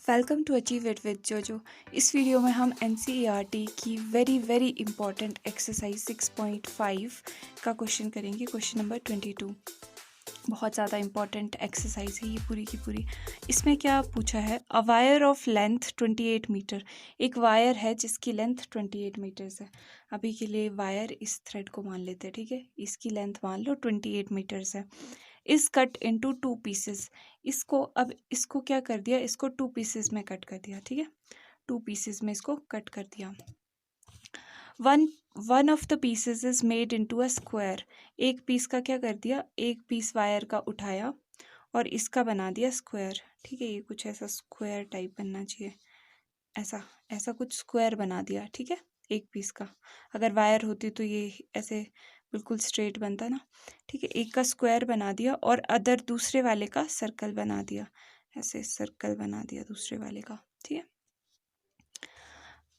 Welcome to achieve it with Jojo. इस video में हम एनसीईआरटी की वेरी इंपॉर्टेंट एक्सरसाइज 6.5 का क्वेश्चन करेंगे। क्वेश्चन नंबर 22 बहुत ज़्यादा इंपॉर्टेंट एक्सरसाइज है ये पूरी की पूरी। इसमें क्या पूछा है, a wire of length 28 metre. एक वायर है जिसकी लेंथ 28 मीटर्स है। अभी के लिए वायर इस थ्रेड को मान लेते हैं, ठीक है। इसकी लेंथ मान लो 28 मीटर्स है। इस कट इनटू 2 पीसेस। इसको क्या कर दिया, इसको 2 पीसेस में कट कर दिया, ठीक है। 2 पीसेस में इसको कट कर दिया। One of the pieces is made into a square. एक पीस का क्या कर दिया, एक पीस वायर का उठाया और इसका बना दिया स्क्वायर, ठीक है। ये कुछ ऐसा स्क्वायर टाइप बनना चाहिए, ऐसा ऐसा कुछ स्क्वायर बना दिया, ठीक है। एक पीस का अगर वायर होती तो ये ऐसे बिल्कुल स्ट्रेट बनता ना, ठीक है। एक का स्क्वायर बना दिया और अदर दूसरे वाले का सर्कल बना दिया, ऐसे सर्कल बना दिया दूसरे वाले का, ठीक है।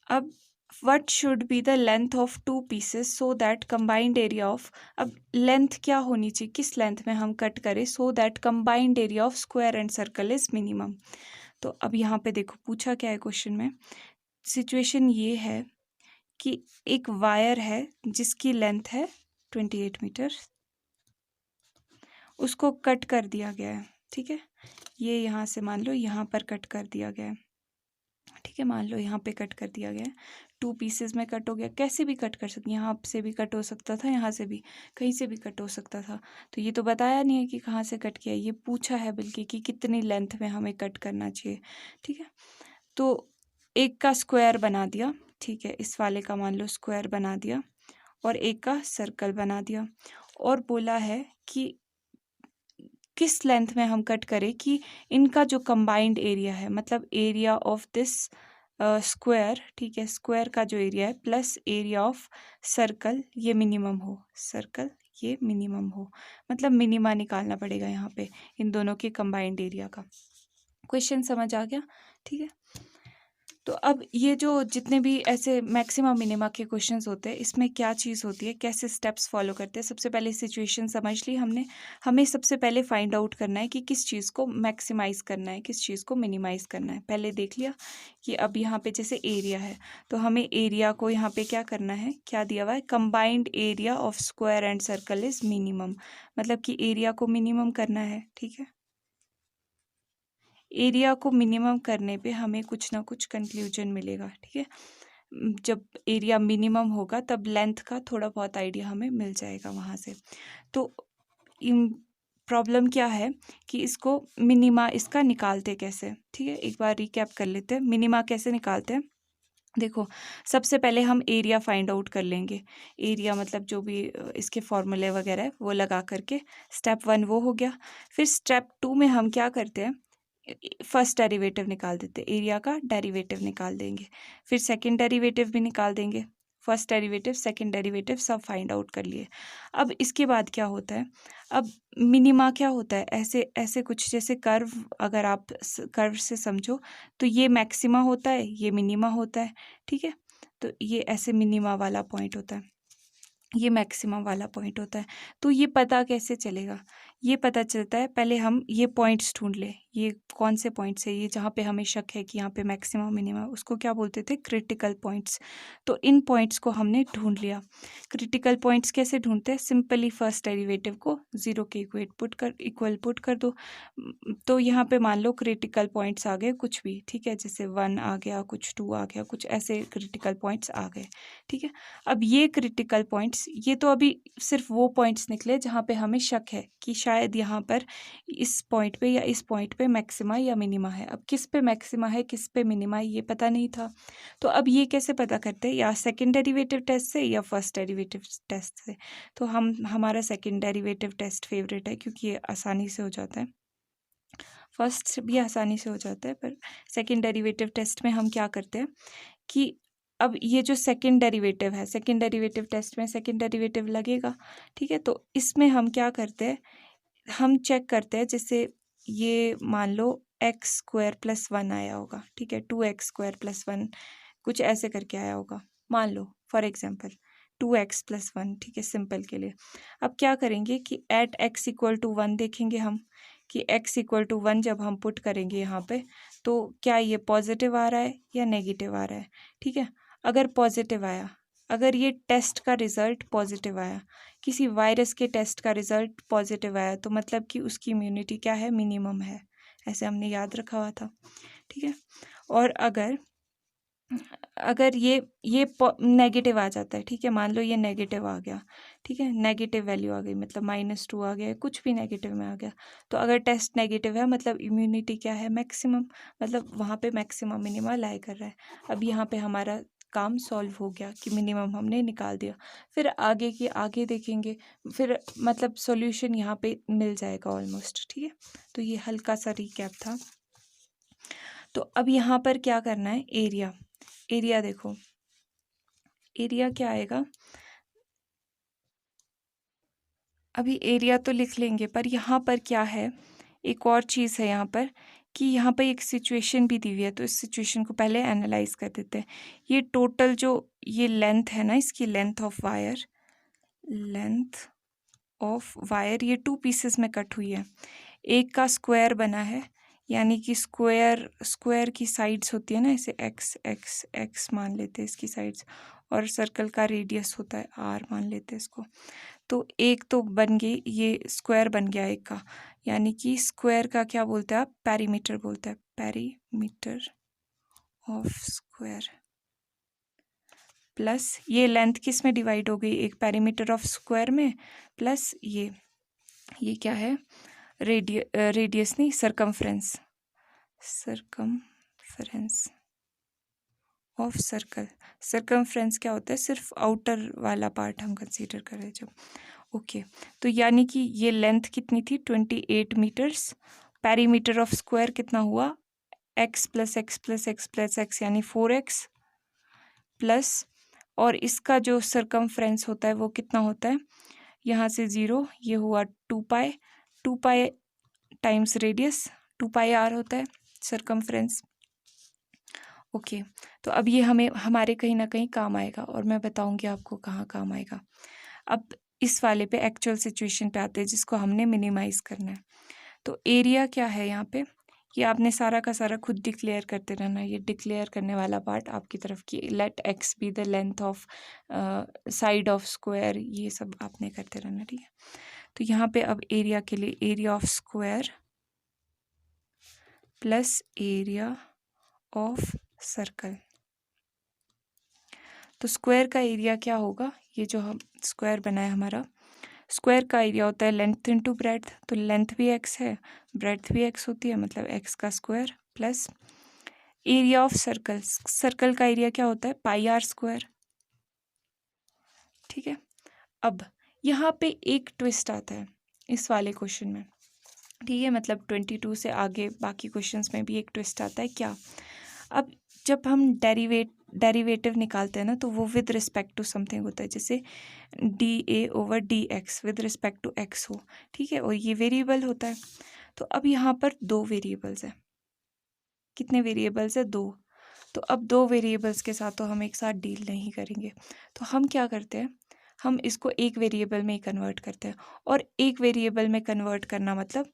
अब what should be the length of 2 pieces so that combined area of, अब लेंथ क्या होनी चाहिए, किस लेंथ में हम कट करें so that combined area of square and circle is minimum। तो अब यहाँ पे देखो पूछा क्या है क्वेश्चन में। सिचुएशन ये है कि एक वायर है जिसकी लेंथ है 28 मीटर, उसको कट कर दिया गया है, ठीक है। ये यहाँ से मान लो यहाँ पर कट कर दिया गया है, ठीक है। मान लो यहाँ पे कट कर दिया गया है, 2 पीसेस में कट हो गया। कैसे भी कट कर सकते, यहाँ से भी कट हो सकता था, यहाँ से भी, कहीं से भी कट हो सकता था। तो ये तो बताया नहीं है कि कहाँ से कट किया, ये पूछा है बल्कि कि कितनी लेंथ में हमें कट करना चाहिए, ठीक है। तो एक का स्क्वायर बना दिया, ठीक है। इस वाले का मान लो स्क्वायर बना दिया और एक का सर्कल बना दिया और बोला है कि किस लेंथ में हम कट करें कि इनका जो कंबाइंड एरिया है, मतलब एरिया ऑफ दिस स्क्वायर, ठीक है, स्क्वायर का जो एरिया है प्लस एरिया ऑफ सर्कल ये मिनिमम हो, सर्कल ये मिनिमम हो, मतलब मिनिमा निकालना पड़ेगा यहाँ पे इन दोनों के कंबाइंड एरिया का। क्वेश्चन समझ आ गया, ठीक है। तो अब ये जो जितने भी ऐसे मैक्सिमम मिनिमा के क्वेश्चंस होते हैं, इसमें क्या चीज़ होती है, कैसे स्टेप्स फॉलो करते हैं। सबसे पहले सिचुएशन समझ ली हमने। हमें सबसे पहले फाइंड आउट करना है कि किस चीज़ को मैक्सिमाइज करना है, किस चीज़ को मिनिमाइज करना है। पहले देख लिया कि अब यहाँ पे जैसे एरिया है तो हमें एरिया को यहाँ पे क्या करना है, क्या दिया हुआ है, combined area of square and circle is minimum, मतलब कि एरिया को मिनिमम करना है, ठीक है। एरिया को मिनिमम करने पे हमें कुछ ना कुछ कंक्लूजन मिलेगा, ठीक है। जब एरिया मिनिमम होगा तब लेंथ का थोड़ा बहुत आइडिया हमें मिल जाएगा वहाँ से। तो प्रॉब्लम क्या है कि इसको मिनिमा इसका निकालते कैसे, ठीक है। एक बार रिकैप कर लेते हैं, मिनिमा कैसे निकालते हैं। देखो सबसे पहले हम एरिया फाइंड आउट कर लेंगे। एरिया मतलब जो भी इसके फॉर्मूले वगैरह है वो लगा करके, स्टेप 1 वो हो गया। फिर स्टेप 2 में हम क्या करते हैं, फर्स्ट डेरिवेटिव निकाल देते, एरिया का डेरिवेटिव निकाल देंगे। फिर सेकंड डेरिवेटिव भी निकाल देंगे, फर्स्ट डेरिवेटिव सेकंड डेरिवेटिव सब फाइंड आउट कर लिए। अब इसके बाद क्या होता है, अब मिनिमा क्या होता है, ऐसे ऐसे कुछ जैसे कर्व, अगर आप कर्व से समझो तो ये मैक्सिमा होता है, ये मिनिमा होता है, ठीक है। तो ये ऐसे मिनिमा वाला पॉइंट होता है, ये मैक्सिमा वाला पॉइंट होता है। तो ये पता कैसे चलेगा, ये पता चलता है पहले हम ये पॉइंट्स ढूंढ ले, ये कौन से पॉइंट्स है, ये जहाँ पे हमें शक है कि यहाँ पे मैक्सिमा मिनिमा, उसको क्या बोलते थे, क्रिटिकल पॉइंट्स। तो इन पॉइंट्स को हमने ढूंढ लिया। क्रिटिकल पॉइंट्स कैसे ढूंढते हैं, सिंपली फर्स्ट डेरिवेटिव को 0 के इक्वल पुट कर दो। तो यहाँ पे मान लो क्रिटिकल पॉइंट्स आ गए कुछ भी, ठीक है, जैसे 1 आ गया, कुछ 2 आ गया, कुछ ऐसे क्रिटिकल पॉइंट्स आ गए, ठीक है। अब ये क्रिटिकल पॉइंट्स, ये तो अभी सिर्फ वो पॉइंट्स निकले जहाँ पे हमें शक है कि शायद यहाँ पर इस पॉइंट पे या इस पॉइंट पे मैक्सिमा या मिनिमा है। अब किस पे मैक्सिमा है किस पे मिनिमा है ये पता नहीं था। तो अब ये कैसे पता करते हैं, या सेकंड डेरिवेटिव टेस्ट से या फर्स्ट डेरिवेटिव टेस्ट से। तो हमारा सेकंड डेरिवेटिव टेस्ट फेवरेट है क्योंकि ये आसानी से हो जाता है। फर्स्ट भी आसानी से हो जाता है पर सेकंड डेरिवेटिव टेस्ट में हम क्या करते हैं कि अब ये जो सेकंड डेरिवेटिव है, सेकंड डेरिवेटिव टेस्ट में सेकंड डेरिवेटिव लगेगा, ठीक है। तो इसमें हम क्या करते हैं, हम चेक करते हैं, जैसे ये मान लो एक्स स्क्वायर प्लस 1 आया होगा, ठीक है, 2x स्क्वायर प्लस 1 कुछ ऐसे करके आया होगा, मान लो फॉर एग्जाम्पल 2x प्लस 1, ठीक है, सिंपल के लिए। अब क्या करेंगे कि एट x इक्वल टू 1 देखेंगे हम कि x इक्वल टू 1 जब हम पुट करेंगे यहाँ पे, तो क्या ये पॉजिटिव आ रहा है या नेगेटिव आ रहा है, ठीक है। अगर पॉजिटिव आया, अगर ये टेस्ट का रिजल्ट पॉजिटिव आया, किसी वायरस के टेस्ट का रिजल्ट पॉजिटिव आया, तो मतलब कि उसकी इम्यूनिटी क्या है, मिनिमम है, ऐसे हमने याद रखा हुआ था, ठीक है। और अगर अगर ये नेगेटिव आ जाता है, ठीक है, मान लो ये नेगेटिव आ गया, ठीक है, नेगेटिव वैल्यू आ गई, मतलब -2 आ गया, कुछ भी नेगेटिव में आ गया, तो अगर टेस्ट नेगेटिव है मतलब इम्यूनिटी क्या है, मैक्सिमम, मतलब वहाँ पे मैक्सिमम मिनिमम लाई कर रहा है। अब यहाँ पे हमारा काम सॉल्व हो गया कि मिनिमम हमने निकाल दिया। फिर आगे की आगे देखेंगे, फिर मतलब सॉल्यूशन यहाँ पे मिल जाएगा ऑलमोस्ट, ठीक है। तो ये हल्का सा रिकैप था। तो अब यहाँ पर क्या करना है, एरिया, एरिया देखो, एरिया क्या आएगा, अभी एरिया तो लिख लेंगे, पर यहाँ पर क्या है, एक और चीज़ है यहाँ पर कि यहाँ पर एक सिचुएशन भी दी हुई है, तो इस सिचुएशन को पहले एनालाइज कर देते हैं। ये टोटल जो ये लेंथ है ना, इसकी length of wire, length of wire ये 2 पीसेस में कट हुई है, एक का स्क्वायर बना है, यानी कि स्क्वायर की साइड्स होती है ना, इसे एक्स एक्स एक्स मान लेते हैं इसकी साइड्स, और सर्कल का रेडियस होता है आर मान लेते हैं इसको। तो एक तो बन गई, ये स्क्वायर बन गया एक का, यानी कि स्क्वायर का क्या बोलते हैं आप, पेरीमीटर बोलते हैं, पेरीमीटर ऑफ स्क्वायर, प्लस ये लेंथ किस में डिवाइड हो गई, एक पेरीमीटर ऑफ स्क्वायर में, प्लस ये क्या है, रेडियस नहीं, circumference, circumference of circle. Circumference क्या होता है, सिर्फ आउटर वाला पार्ट हम कंसीडर करें जब, ओके। तो यानी कि ये लेंथ कितनी थी, 28 मीटर्स, पेरीमीटर ऑफ स्क्वायर कितना हुआ, x plus x plus x plus x, यानी 4x प्लस, और इसका जो सरकमफ्रेंस होता है वो कितना होता है, यहाँ से 0, ये हुआ 2 pi times radius, 2 pi R होता है सरकमफ्रेंस, ओके। तो अब ये हमें हमारे कहीं ना कहीं काम आएगा, और मैं बताऊंगी आपको कहाँ काम आएगा। अब इस वाले पे एक्चुअल सिचुएशन पे आते हैं जिसको हमने मिनिमाइज करना है। तो एरिया क्या है यहाँ पे, ये आपने सारा का सारा खुद डिक्लेयर करते रहना, ये डिक्लेयर करने वाला पार्ट आपकी तरफ की, let x be the length of side of square, ये सब आपने करते रहना, ठीक है। तो यहाँ पे अब एरिया के लिए area of square plus area of circle, तो स्क्वायर का एरिया क्या होगा, ये जो हम स्क्वायर बनाए हमारा, स्क्वायर का एरिया होता है लेंथ इनटू ब्रेड्थ, तो लेंथ भी एक्स है, ब्रेड्थ भी एक्स होती है, मतलब एक्स का square, plus area of circle, circle का एरिया क्या होता है, पाई आर स्क्वायर, ठीक है। अब यहाँ पे एक ट्विस्ट आता है इस वाले क्वेश्चन में, ठीक है, मतलब 22 से आगे बाकी क्वेश्चंस में भी एक ट्विस्ट आता है, क्या, अब जब हम डेरिवेटिव निकालते हैं ना, तो वो विद रिस्पेक्ट टू समथिंग होता है, जैसे dA/dx with respect to x हो, ठीक है, और ये वेरिएबल होता है। तो अब यहाँ पर 2 वेरिएबल्स हैं, कितने वेरिएबल्स है, 2। तो अब 2 वेरिएबल्स के साथ तो हम एक साथ डील नहीं करेंगे, तो हम क्या करते हैं, हम इसको एक वेरिएबल में ही कन्वर्ट करते हैं, और एक वेरिएबल में कन्वर्ट करना मतलब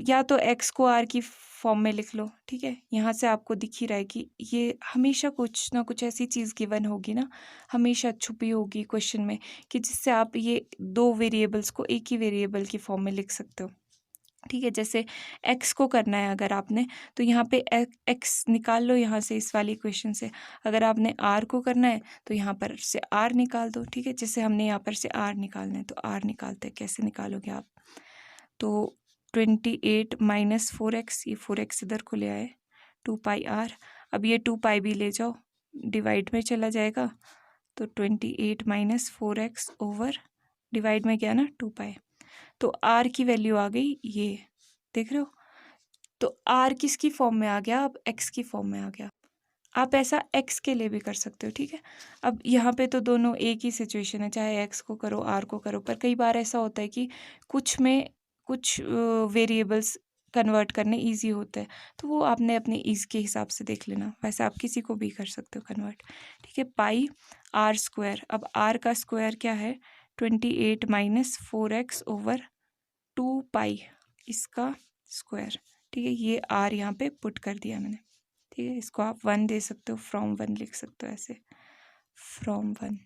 या तो x को r की फॉर्म में लिख लो, ठीक है, यहाँ से आपको दिख ही रहा है कि ये हमेशा कुछ ना कुछ ऐसी चीज़ गिवन होगी ना, हमेशा छुपी होगी क्वेश्चन में, कि जिससे आप ये 2 वेरिएबल्स को एक ही वेरिएबल की फॉर्म में लिख सकते हो, ठीक है। जैसे x को करना है अगर आपने, तो यहाँ पे x निकाल लो यहाँ से, इस वाली इक्वेशन से। अगर आपने r को करना है तो यहाँ पर से r निकाल दो, ठीक है, जैसे हमने यहाँ पर से r निकालना है तो r निकालते हैं, कैसे निकालोगे आप, तो 28 माइनस 4x, ये 4x इधर को ले आए, 2 पाई r, अब ये 2 पाई भी ले जाओ, डिवाइड में चला जाएगा, तो 28 माइनस 4x ओवर डिवाइड में क्या ना 2 पाई, तो r की वैल्यू आ गई, ये देख रहे हो, तो r किसकी फॉर्म में आ गया, अब x की फॉर्म में आ गया। आप ऐसा x के लिए भी कर सकते हो, ठीक है। अब यहाँ पे तो दोनों एक ही सिचुएशन है, चाहे x को करो r को करो, पर कई बार ऐसा होता है कि कुछ में कुछ वेरिएबल्स कन्वर्ट करने इजी होते हैं, तो वो आपने अपने ईज के हिसाब से देख लेना, वैसे आप किसी को भी कर सकते हो कन्वर्ट, ठीक है। पाई आर स्क्वायर, अब r का स्क्वायर क्या है, 28 माइनस 4x ओवर 2 पाई, इसका स्क्वायर, ठीक है। ये आर यहाँ पे पुट कर दिया मैंने, ठीक है। इसको आप 1 दे सकते हो, फ्रॉम 1 लिख सकते हो ऐसे, फ्रॉम 1।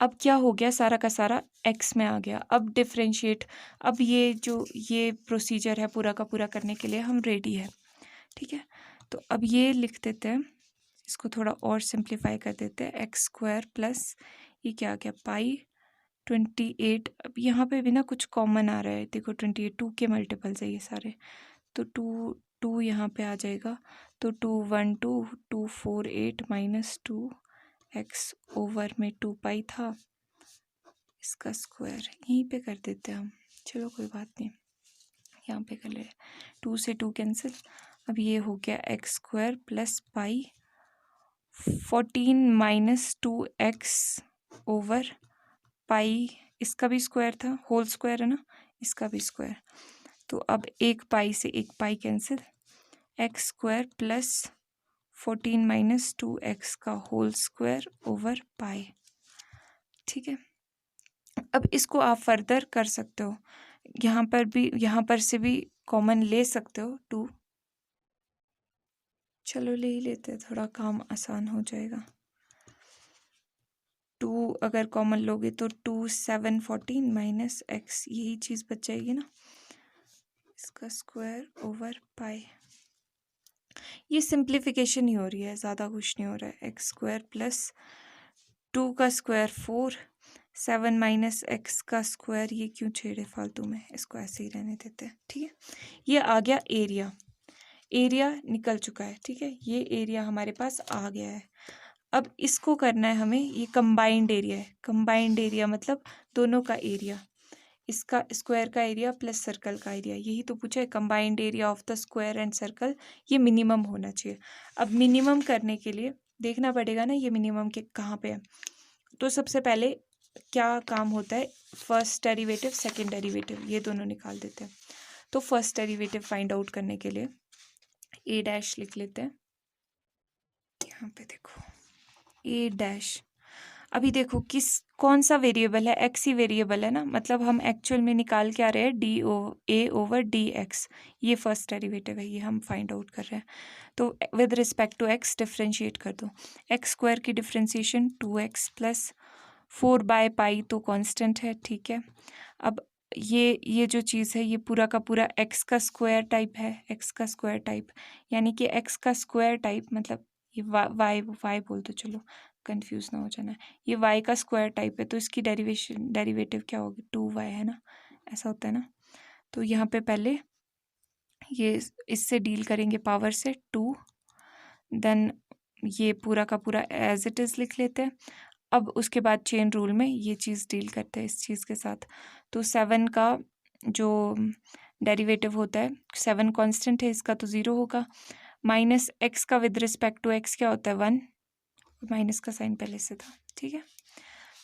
अब क्या हो गया, सारा का सारा एक्स में आ गया। अब डिफरेंशिएट, अब ये प्रोसीजर है पूरा का पूरा करने के लिए हम रेडी है, ठीक है। तो अब ये लिख देते हैं, इसको थोड़ा और सिंप्लीफाई कर देते हैं। एक्स स्क्वायर प्लस ये क्या आ गया, पाई 28। अब यहाँ पे भी ना कुछ कॉमन आ रहा है, देखो 28 2 के मल्टीपल्स है ये सारे, तो 2 यहाँ पे आ जाएगा। तो 2 1 2 2 4 8 माइनस 2 एक्स ओवर में 2 पाई था, इसका स्क्वायर यहीं पे कर देते हैं हम। चलो कोई बात नहीं, यहाँ पे कर ले, 2 से 2 कैंसिल। अब ये हो गया x square plus pi 14 minus 2 x over पाई, इसका भी स्क्वायर था, होल स्क्वायर है ना, इसका भी स्क्वायर। तो अब एक पाई से एक pi cancel, x square plus 14 minus 2 x का होल स्क्वायर ओवर पाई, ठीक है। अब इसको आप फर्दर कर सकते हो, यहाँ पर से भी कॉमन ले सकते हो 2। चलो ले ही लेते हैं, थोड़ा काम आसान हो जाएगा। 2 अगर कॉमन लोगे तो 2 7 14 माइनस एक्स, यही चीज़ बच जाएगी ना, इसका स्क्वायर ओवर पाई। ये सिंप्लीफिकेशन ही हो रही है, ज़्यादा कुछ नहीं हो रहा है। एक्स स्क्वायर प्लस 2 का स्क्वायर 4 7 माइनस एक्स का स्क्वायर, ये क्यों छेड़े फालतू में, इसको ऐसे ही रहने देते हैं, ठीक है। ये आ गया एरिया, एरिया निकल चुका है, ठीक है। ये एरिया हमारे पास आ गया है। अब इसको करना है हमें, ये कंबाइंड एरिया है। कंबाइंड एरिया मतलब दोनों का एरिया, इसका स्क्वायर का एरिया प्लस सर्कल का एरिया, यही तो पूछा है। Combined area of the square and circle, ये मिनिमम होना चाहिए। अब मिनिमम करने के लिए देखना पड़ेगा ना ये मिनिमम के कहाँ पे है। तो सबसे पहले क्या काम होता है, फर्स्ट डेरिवेटिव सेकंड डेरिवेटिव ये दोनों निकाल देते हैं। तो फर्स्ट डेरिवेटिव फाइंड आउट करने के लिए ए डैश लिख लेते हैं, यहाँ पे देखो ए डैश। अभी देखो कौन सा वेरिएबल है, एक्स ही वेरिएबल है ना, मतलब हम एक्चुअल में निकाल के आ रहे हैं ए ओवर डी एक्स, ये फर्स्ट डेरिवेटिव है, ये हम फाइंड आउट कर रहे हैं। तो with respect to x differentiate कर दो। एक्स स्क्वायर की differentiation 2x plus 4 by pi तो कांस्टेंट है, ठीक है। अब ये जो चीज़ है ये पूरा का पूरा एक्स का स्क्वायर टाइप है, एक्स का स्क्वायर टाइप, यानी कि एक्स का स्क्वायर टाइप मतलब ये वाई बोल दो, चलो कंफ्यूज ना हो जाना। ये वाई का स्क्वायर टाइप है, तो इसकी डेरिवेटिव क्या होगी, 2y है ना, ऐसा होता है ना। तो यहाँ पे पहले ये इससे डील करेंगे पावर से 2, देन ये पूरा का पूरा एज इट इज़ लिख लेते हैं। अब उसके बाद चेन रूल में ये चीज़ डील करते हैं इस चीज़ के साथ। तो 7 का जो डेरिवेटिव होता है, 7 कांस्टेंट है, इसका तो 0 होगा। माइनस एक्स का विद रिस्पेक्ट टू एक्स क्या होता है 1, माइनस का साइन पहले से था, ठीक है।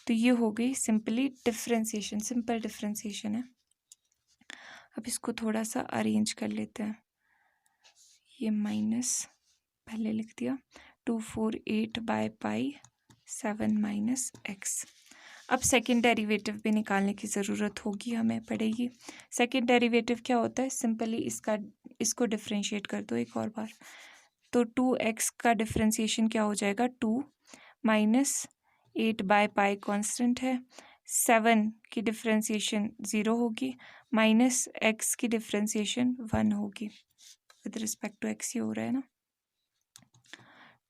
तो ये हो गई सिंपली डिफ्रेंसिएशन, सिंपल डिफ्रेंसिएशन है। अब इसको थोड़ा सा अरेंज कर लेते हैं, ये माइनस पहले लिख दिया 248 बाय पाई 7 माइनस एक्स। अब सेकेंड डेरिवेटिव भी निकालने की ज़रूरत होगी, हमें पड़ेगी। सेकेंड डेरिवेटिव क्या होता है, सिंपली इसको डिफ्रेंशिएट कर दो एक और बार। तो 2x का डिफ्रेंशिएशन क्या हो जाएगा, 2 माइनस 8 बाय पाई कॉन्स्टेंट है, 7 की डिफ्रेंशिएशन 0 होगी, माइनस x की डिफ्रेंशिएशन 1 होगी। विद रिस्पेक्ट टू x ही हो रहा है ना,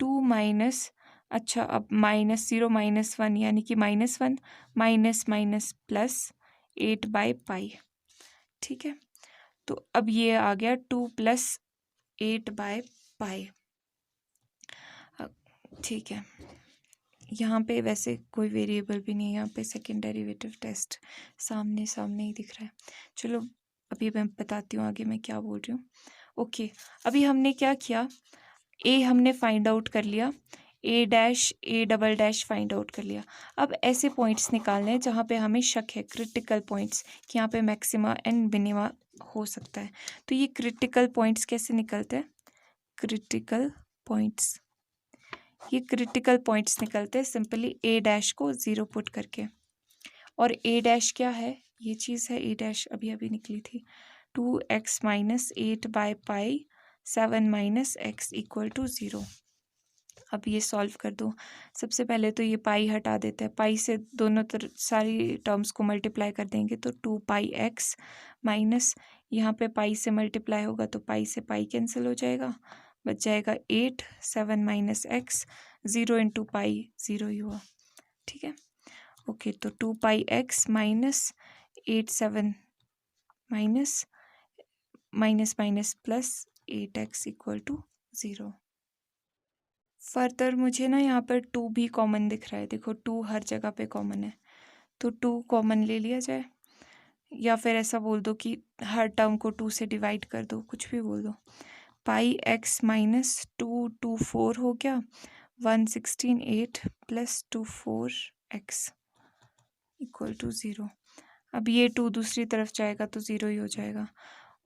2 माइनस, अच्छा अब माइनस 0 माइनस 1 यानी कि -1 minus minus plus 8 by pi, ठीक है। तो अब ये आ गया 2 प्लस 8 बाय पाई, ठीक है। यहाँ पे वैसे कोई वेरिएबल भी नहीं है, यहाँ पे सेकेंड डेरिवेटिव टेस्ट सामने सामने ही दिख रहा है। चलो अभी मैं बताती हूँ आगे मैं क्या बोल रही हूँ। ओके, अभी हमने क्या किया, ए हमने फाइंड आउट कर लिया, A dash A double dash find out कर लिया। अब ऐसे पॉइंट्स निकालने हैं जहाँ पे हमें शक है, क्रिटिकल पॉइंट्स कि यहाँ पे मैक्सिमा एंड मिनिमा हो सकता है। तो ये क्रिटिकल पॉइंट्स कैसे निकलते हैं, क्रिटिकल पॉइंट्स, ये क्रिटिकल पॉइंट्स निकलते हैं सिंपली ए डैश को 0 पुट करके। और ए डैश क्या है, ये चीज़ है ए डैश अभी अभी निकली थी 2x minus 8/π 7 minus x equal to 0। अब ये सॉल्व कर दो। सबसे पहले तो ये पाई हटा देते हैं, पाई से दोनों तरफ सारी टर्म्स को मल्टीप्लाई कर देंगे तो 2πx माइनस यहाँ पे पाई से मल्टीप्लाई होगा तो पाई से पाई कैंसिल हो जाएगा, बच जाएगा 8 7 माइनस एक्स 0 इंटू पाई 0 ही हुआ। ठीक है, ओके, तो 2πx minus 8 7 minus minus minus plus 8x equal to 0। Further मुझे ना यहाँ पर 2 भी कॉमन दिख रहा है, देखो 2 हर जगह पे कॉमन है तो 2 कॉमन ले लिया जाए, या फिर ऐसा बोल दो कि हर टर्म को 2 से डिवाइड कर दो, कुछ भी बोल दो। पाई एक्स माइनस 2 हो गया 116 8 प्लस 24x इक्वल टू 0। अब ये 2 दूसरी तरफ जाएगा तो 0 ही हो जाएगा।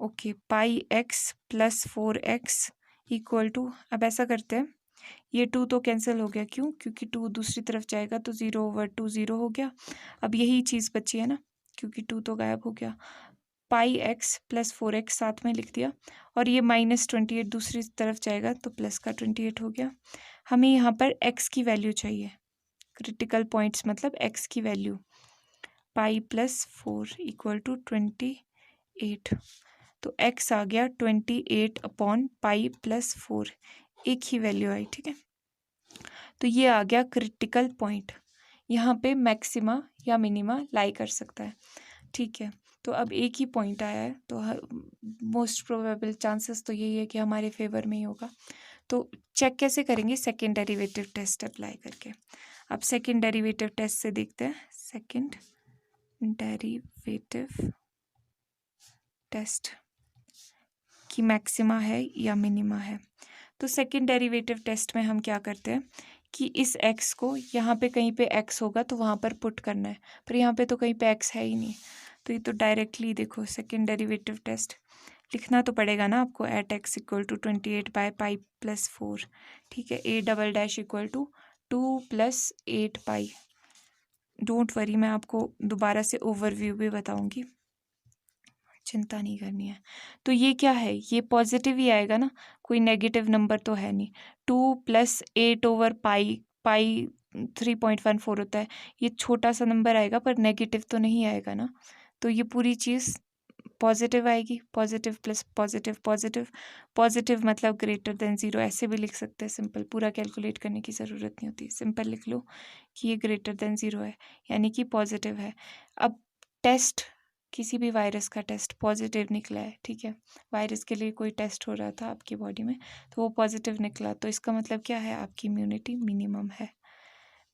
Okay, pi x plus 4x equal to, अब ऐसा करते हैं ये 2 तो कैंसिल हो गया, क्यों? क्योंकि 2 दूसरी तरफ जाएगा तो 0/2 0 हो गया। अब यही चीज़ बची है ना, क्योंकि 2 तो गायब हो गया। पाई एक्स प्लस 4x साथ में लिख दिया और ये माइनस 28 दूसरी तरफ जाएगा तो प्लस का 28 हो गया। हमें यहाँ पर x की वैल्यू चाहिए, क्रिटिकल पॉइंट्स मतलब x की value. Pi plus 4 equal to 28, तो x आ गया 28/पाई प्लस 4, एक ही वैल्यू आई। ठीक है, तो ये आ गया क्रिटिकल पॉइंट, यहाँ पे मैक्सिमा या मिनिमा लाई कर सकता है। ठीक है, तो अब एक ही पॉइंट आया है तो मोस्ट प्रोबेबल चांसेस तो यही है कि हमारे फेवर में ही होगा। तो चेक कैसे करेंगे? सेकेंड डेरिवेटिव टेस्ट अप्लाई करके। अब सेकेंड डेरिवेटिव टेस्ट से देखते हैं, सेकेंड डेरिवेटिव टेस्ट कि मैक्सिमा है या मिनिमा है। तो सेकेंड डेरिवेटिव टेस्ट में हम क्या करते हैं कि इस x को यहाँ पे कहीं पे x होगा तो वहाँ पर पुट करना है, पर यहाँ पे तो कहीं पे x है ही नहीं, तो ये तो डायरेक्टली देखो सेकेंड डेरिवेटिव टेस्ट लिखना तो पड़ेगा ना आपको, एट x इक्वल टू 28/पाई प्लस 4। ठीक है, a double dash equal to 2 + 8π। Don't worry, मैं आपको दोबारा से ओवरव्यू भी बताऊंगी, चिंता नहीं करनी है। तो ये क्या है? ये पॉजिटिव ही आएगा ना, कोई नेगेटिव नंबर तो है नहीं। 2 + 8/पाई, पाई 3.14 होता है, ये छोटा सा नंबर आएगा पर नेगेटिव तो नहीं आएगा ना, तो ये पूरी चीज़ पॉजिटिव आएगी। Positive plus positive positive, positive मतलब ग्रेटर देन 0, ऐसे भी लिख सकते हैं सिंपल, पूरा कैलकुलेट करने की ज़रूरत नहीं होती, सिंपल लिख लो कि ये ग्रेटर देन 0 है, यानी कि पॉजिटिव है। अब टेस्ट, किसी भी वायरस का टेस्ट पॉजिटिव निकला है, ठीक है, वायरस के लिए कोई टेस्ट हो रहा था आपकी बॉडी में तो वो पॉजिटिव निकला, तो इसका मतलब क्या है? आपकी इम्यूनिटी मिनिमम है,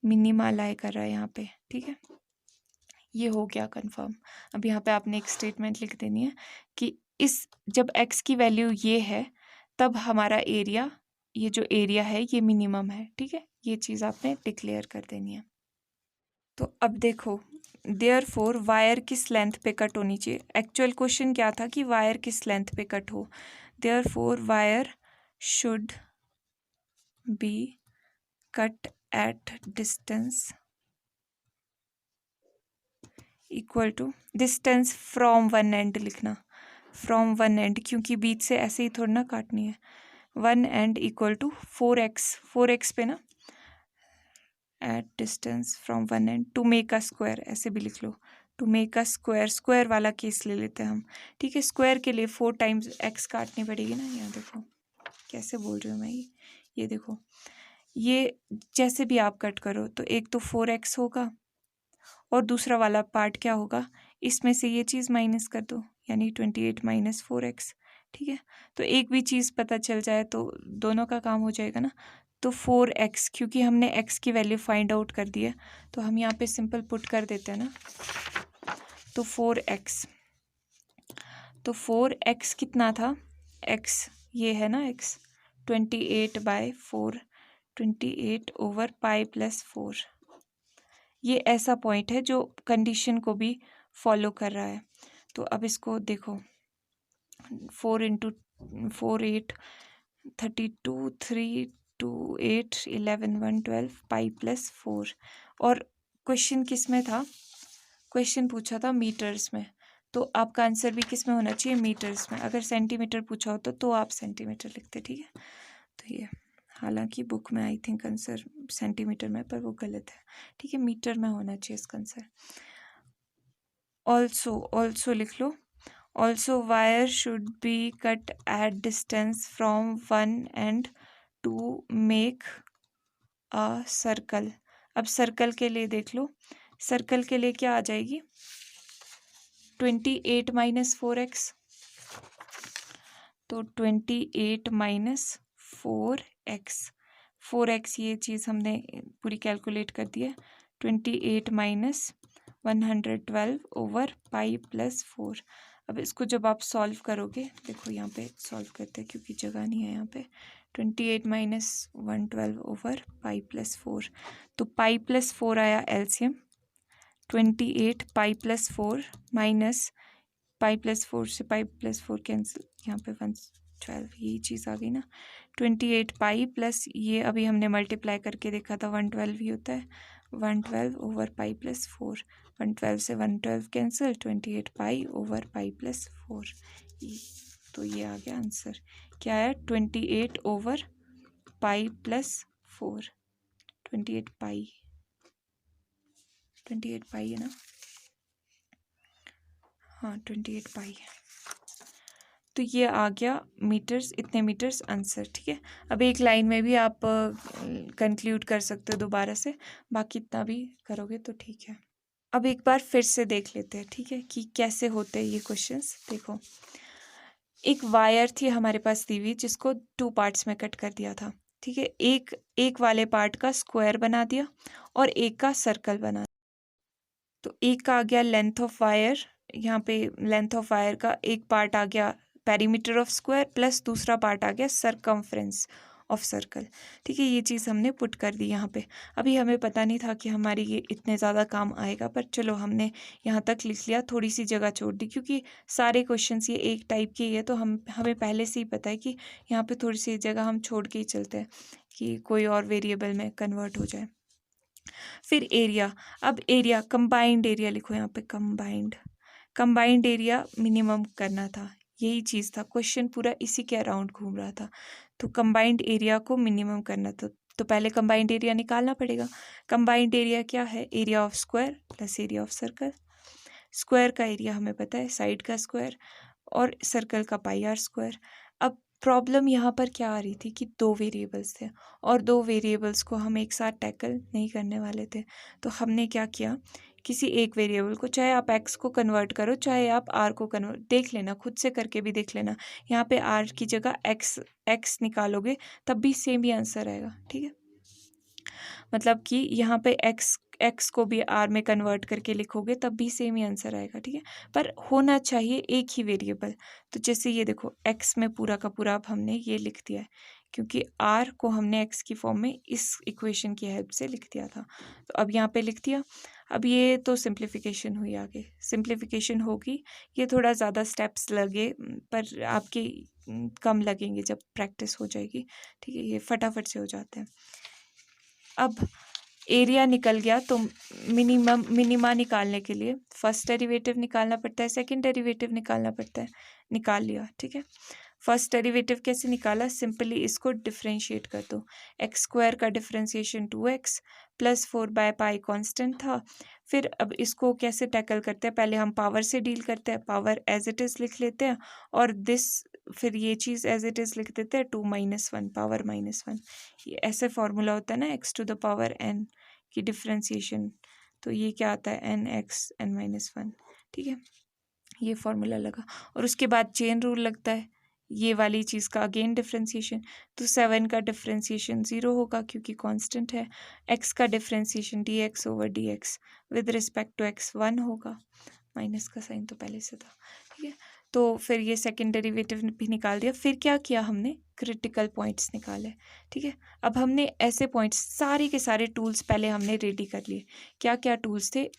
मिनिमा लाई कर रहा है यहाँ पे। ठीक है, ये हो गया कंफर्म। अब यहाँ पे आपने एक स्टेटमेंट लिख देनी है कि इस जब x की वैल्यू ये है तब हमारा एरिया, ये जो एरिया है ये मिनिमम है। ठीक है, ये चीज़ आपने डिक्लेयर कर देनी है। तो अब देखो, देयरफॉर वायर किस लेंथ पे कट होनी चाहिए। एक्चुअल क्वेश्चन क्या था कि वायर किस लेंथ पे कट हो। Therefore wire should be cut at distance equal to distance from one end लिखना, फ्रॉम वन एंड, क्योंकि बीच से ऐसे ही थोड़ा ना काटनी है। One and equal to 4x पे ना, at distance from one end to make a square, ऐसे भी लिख लो, to make a square, square वाला केस ले लेते हैं हम। ठीक है, स्क्वायर के लिए 4 टाइम्स x काटनी पड़ेगी ना। यहाँ देखो कैसे बोल रही हूँ मैं, ये देखो, ये जैसे भी आप कट करो तो एक तो 4x होगा और दूसरा वाला पार्ट क्या होगा, इसमें से ये चीज़ माइनस कर दो, यानी 28 - 4x। ठीक है, तो एक भी चीज़ पता चल जाए तो दोनों का काम हो जाएगा ना। तो 4x, क्योंकि हमने x की वैल्यू फाइंड आउट कर दी है तो हम यहाँ पे सिंपल पुट कर देते हैं ना, तो 4x, तो 4x कितना था, x ये है ना, x 28/4, 28/पाई प्लस 4, ये ऐसा पॉइंट है जो कंडीशन को भी फॉलो कर रहा है। तो अब इसको देखो, 4 × 4 8 32 3 2 8 11 1 12 पाई प्लस 4, और क्वेश्चन किस में था, क्वेश्चन पूछा था मीटर्स में, तो आपका आंसर भी किस में होना चाहिए, मीटर्स में। अगर सेंटीमीटर पूछा होता तो आप सेंटीमीटर लिखते, ठीक है। तो ये हालांकि बुक में आई थिंक आंसर सेंटीमीटर में, पर वो गलत है, ठीक है, मीटर में होना चाहिए इसका आंसर। ऑल्सो लिख लो, also wire should be cut at distance from one end to make a circle. अब सर्कल के लिए देख लो, सर्कल के लिए क्या आ जाएगी, 28 माइनस 4x, तो 28 माइनस 4x ये चीज़ हमने पूरी कैलकुलेट कर दी है। 28 माइनस 112 ओवर पाई प्लस 4। अब इसको जब आप सॉल्व करोगे, देखो यहाँ पे सॉल्व करते हैं क्योंकि जगह नहीं है यहाँ पे। 28 माइनस 112 ओवर पाई प्लस 4, तो पाई प्लस 4 आया एलसीएम। 28 पाई प्लस 4 माइनस पाई प्लस 4 से पाई प्लस 4 कैंसिल, यहाँ पे 112, यही चीज़ आ गई ना। 28 पाई प्लस ये अभी हमने मल्टीप्लाई करके देखा था, 112 ही होता है। 112 ओवर पाई प्लस 4, 112 से 112 कैंसिल, 28 पाई ओवर पाई प्लस 4, तो ये आ गया आंसर। क्या है, 28 ओवर पाई प्लस 4, 28 पाई है ना, हाँ 28 पाई है। तो ये आ गया मीटर्स, इतने मीटर्स आंसर, ठीक है। अब एक लाइन में भी आप कंक्लूड कर सकते हो दोबारा से, बाकी इतना भी करोगे तो ठीक है। अब एक बार फिर से देख लेते हैं, ठीक है, कि कैसे होते हैं ये क्वेश्चंस। देखो, एक वायर थी हमारे पास दी हुई, जिसको 2 पार्ट्स में कट कर दिया था, ठीक है। एक वाले पार्ट का स्क्वायर बना दिया और एक का सर्कल बना, तो एक का आ गया लेंथ ऑफ वायर, यहाँ पे लेंथ ऑफ वायर का एक पार्ट आ गया पेरीमीटर ऑफ स्क्वायर, प्लस दूसरा पार्ट आ गया सरकमफ्रेंस ऑफ सर्कल, ठीक है। ये चीज़ हमने पुट कर दी यहाँ पे। अभी हमें पता नहीं था कि हमारी ये इतने ज़्यादा काम आएगा, पर चलो हमने यहाँ तक लिख लिया, थोड़ी सी जगह छोड़ दी, क्योंकि सारे क्वेश्चंस ये एक टाइप के ही है, तो हमें पहले से ही पता है कि यहाँ पे थोड़ी सी जगह हम छोड़ के ही चलते हैं कि कोई और वेरिएबल में कन्वर्ट हो जाए। फिर एरिया, अब एरिया कंबाइंड एरिया लिखो यहाँ पे, कंबाइंड एरिया मिनिमम करना था, यही चीज़ था, क्वेश्चन पूरा इसी के अराउंड घूम रहा था। तो कंबाइंड एरिया को मिनिमम करना था, तो पहले कंबाइंड एरिया निकालना पड़ेगा। कंबाइंड एरिया क्या है, area of square plus area of circle. Square का एरिया हमें पता है, साइड का स्क्वायर, और सर्कल का पाई आर स्क्वायर। अब प्रॉब्लम यहाँ पर क्या आ रही थी कि 2 वेरिएबल्स थे, और 2 वेरिएबल्स को हम एक साथ टैकल नहीं करने वाले थे। तो हमने क्या किया, किसी एक वेरिएबल को, चाहे आप x को कन्वर्ट करो, चाहे आप r को कन्वर्ट, देख लेना, खुद से करके भी देख लेना। यहाँ पे r की जगह x निकालोगे तब भी सेम ही आंसर आएगा, ठीक है। मतलब कि यहाँ पे x को भी r में कन्वर्ट करके लिखोगे तब भी सेम ही आंसर आएगा, ठीक है। पर होना चाहिए एक ही वेरिएबल। तो जैसे ये देखो, x में पूरा का पूरा अब हमने ये लिख दिया है, क्योंकि r को हमने x की फॉर्म में इस इक्वेशन की हेल्प से लिख दिया था, तो अब यहाँ पे लिख दिया। अब ये तो सिंप्लीफिकेशन हुई, आगे सिंप्लीफिकेशन होगी, ये थोड़ा ज़्यादा स्टेप्स लगे, पर आपके कम लगेंगे जब प्रैक्टिस हो जाएगी, ठीक है, ये फटाफट से हो जाते हैं। अब एरिया निकल गया, तो मिनिमा निकालने के लिए फर्स्ट डेरिवेटिव निकालना पड़ता है, सेकंड डेरिवेटिव निकालना पड़ता है, निकाल लिया, ठीक है। फर्स्ट डेरिवेटिव कैसे निकाला, सिंपली इसको डिफ्रेंशिएट कर दो। एक्स स्क्वायर का डिफ्रेंशिएशन 2x प्लस 4/पाई कांस्टेंट था। फिर अब इसको कैसे टैकल करते हैं, पहले हम पावर से डील करते हैं, पावर एज इट इज़ लिख लेते हैं, और दिस, फिर ये चीज़ एज इट इज़ लिख देते हैं, 2 - 1 पावर -1, ये ऐसे फॉर्मूला होता है ना, x to the power n की डिफ्रेंशिएशन, तो ये क्या आता है, nx n-1, ठीक है, ये फॉर्मूला लगा। और उसके बाद चेन रूल लगता है, ये वाली चीज़ का अगेन डिफ्रेंशिएशन, तो 7 का डिफ्रेंशिएशन 0 होगा क्योंकि कांस्टेंट है। x का differentiation dx/dx with respect to x 1 होगा, माइनस का साइन तो पहले से था, ठीक है। तो फिर ये सेकंड डेरिवेटिव भी निकाल दिया। फिर क्या किया हमने, क्रिटिकल पॉइंट्स निकाले, ठीक है। अब हमने ऐसे पॉइंट्स, सारे के सारे टूल्स पहले हमने रेडी कर लिए। क्या क्या टूल्स थे,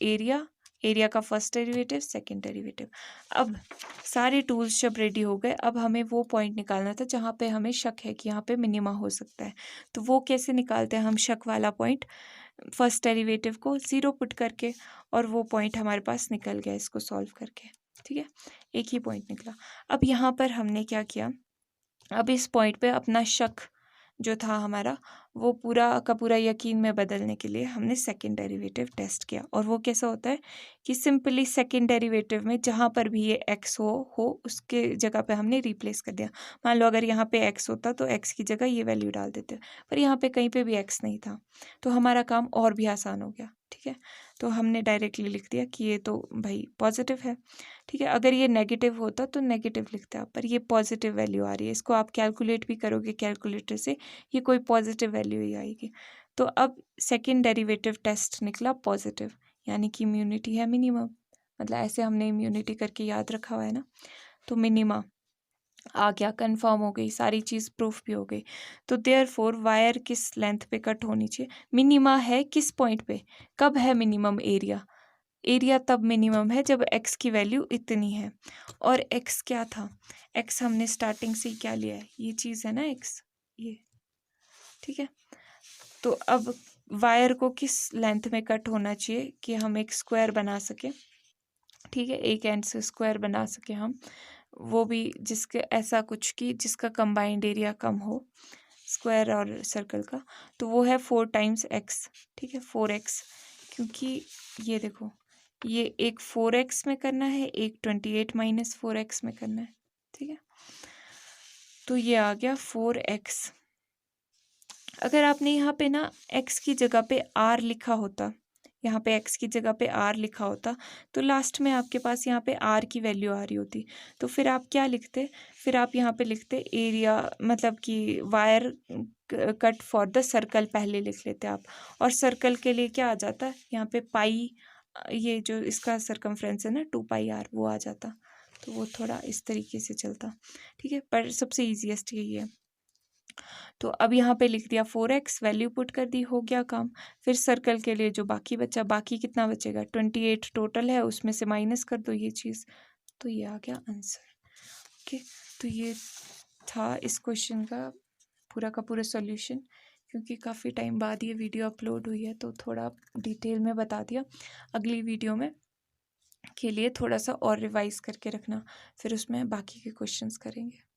एरिया का फर्स्ट डेरिवेटिव, सेकंड डेरिवेटिव। अब सारे टूल्स जब रेडी हो गए, अब हमें वो पॉइंट निकालना था जहाँ पे हमें शक है कि यहाँ पे मिनिमा हो सकता है। तो वो कैसे निकालते हैं हम शक वाला पॉइंट, फर्स्ट डेरिवेटिव को 0 पुट करके, और वो पॉइंट हमारे पास निकल गया इसको सॉल्व करके। ठीक है, एक ही पॉइंट निकला। अब यहाँ पर हमने क्या किया, अब इस पॉइंट पे अपना शक जो था हमारा, वो पूरा का पूरा यकीन में बदलने के लिए हमने सेकंड डेरिवेटिव टेस्ट किया। और वो कैसा होता है कि सिंपली सेकंड डेरिवेटिव में जहाँ पर भी ये x हो उसके जगह पे हमने रिप्लेस कर दिया। मान लो अगर यहाँ पे x होता तो x की जगह ये वैल्यू डाल देते, पर यहाँ पे कहीं पे भी x नहीं था, तो हमारा काम और भी आसान हो गया। ठीक है, तो हमने डायरेक्टली लिख दिया कि ये तो भाई पॉजिटिव है। ठीक है, अगर ये नेगेटिव होता तो नेगेटिव लिखते आप, पर ये पॉजिटिव वैल्यू आ रही है, इसको आप कैलकुलेट भी करोगे कैलकुलेटर से, ये कोई पॉजिटिव वैल्यू ही आएगी। तो अब सेकंड डेरिवेटिव टेस्ट निकला पॉजिटिव, यानी कि इम्यूनिटी है मिनिमम, मतलब ऐसे हमने इम्यूनिटी करके याद रखा हुआ है ना। तो मिनिमा आ गया, कंफर्म हो गई, सारी चीज़ प्रूफ भी हो गई। तो देयरफॉर वायर किस लेंथ पे कट होनी चाहिए, मिनिमा है किस पॉइंट पे, कब है मिनिमम एरिया, एरिया तब मिनिमम है जब x की वैल्यू इतनी है। और x क्या था, x हमने स्टार्टिंग से ही क्या लिया है, ये चीज़ है ना x, ये। ठीक है, तो अब वायर को किस लेंथ में कट होना चाहिए कि हम एक स्क्वायर बना सके। ठीक है, एक एंड से स्क्वायर बना सके हम, वो भी जिसके ऐसा कुछ कि जिसका कंबाइंड एरिया कम हो स्क्वायर और सर्कल का, तो वो है 4 टाइम्स x। ठीक है, 4x, क्योंकि ये देखो ये एक 4x में करना है, एक 28 माइनस 4x में करना है। ठीक है, तो ये आ गया 4x। अगर आपने यहाँ पे ना x की जगह पे r लिखा होता, यहाँ पे x की जगह पे r लिखा होता, तो लास्ट में आपके पास यहाँ पे r की वैल्यू आ रही होती, तो फिर आप क्या लिखते, फिर आप यहाँ पे लिखते एरिया, मतलब कि wire cut for the circle पहले लिख लेते आप, और सर्कल के लिए क्या आ जाता, यहाँ पे पाई, ये जो इसका सरकमफ्रेंस है ना 2πr, वो आ जाता, तो वो थोड़ा इस तरीके से चलता। ठीक है, पर सबसे ईजीएस्ट यही है। तो अब यहाँ पे लिख दिया 4x, वैल्यू पुट कर दी, हो गया काम। फिर सर्कल के लिए जो बाकी बचा, बाकी कितना बचेगा, 28 टोटल है, उसमें से माइनस कर दो ये चीज़, तो ये आ गया आंसर। ओके, तो ये था इस क्वेश्चन का पूरा सॉल्यूशन। क्योंकि काफ़ी टाइम बाद ये वीडियो अपलोड हुई है तो थोड़ा डिटेल में बता दिया। अगली वीडियो में के लिए थोड़ा सा और रिवाइज करके रखना, फिर उसमें बाकी के क्वेश्चंस करेंगे।